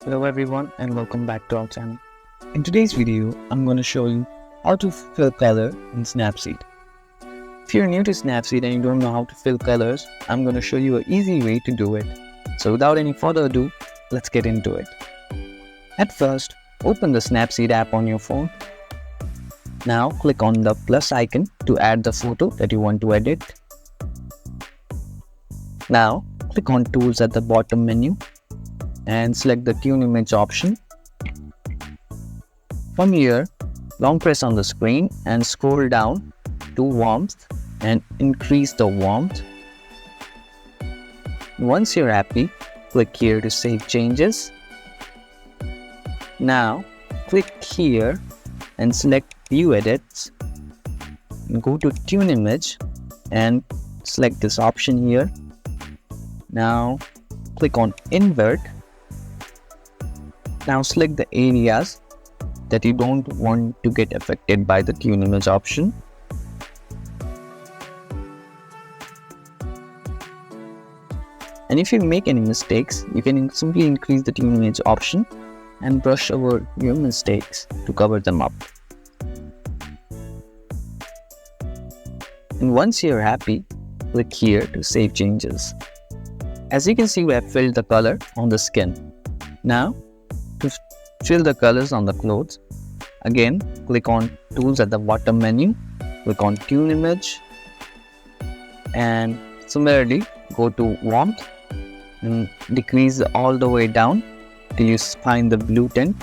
Hello everyone and welcome back to our channel. In today's video, I'm going to show you how to fill color in Snapseed. If you're new to Snapseed and you don't know how to fill colors, I'm going to show you an easy way to do it. So without any further ado, let's get into it. At first, open the Snapseed app on your phone. Now click on the plus icon to add the photo that you want to edit. Now click on Tools at the bottom menu and select the Tune Image option. From here, long press on the screen and scroll down to Warmth and increase the warmth. Once you're happy, click here to save changes. Now click here and select View Edits and go to Tune Image and select this option here. Now click on Invert. Now select the areas that you don't want to get affected by the Tune Image option. And if you make any mistakes, you can simply increase the Tune Image option and brush over your mistakes to cover them up. And once you're happy, click here to save changes. As you can see, we have filled the color on the skin. Now, to fill the colors on the clothes, again click on Tools at the bottom menu, click on Tune Image, and similarly go to Warmth and decrease all the way down till you find the blue tint,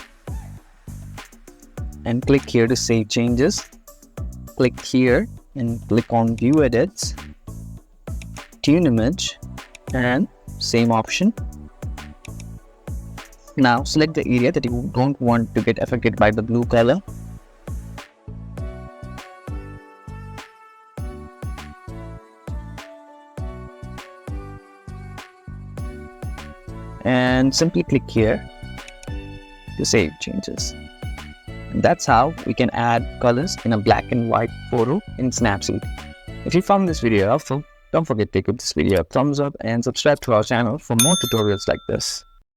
and click here to save changes. Click here and click on View Edits, Tune Image, and same option. Now select the area that you don't want to get affected by the blue color. And simply click here to save changes. And that's how we can add colors in a black and white photo in Snapseed. If you found this video helpful, don't forget to give this video a thumbs up and subscribe to our channel for more tutorials like this.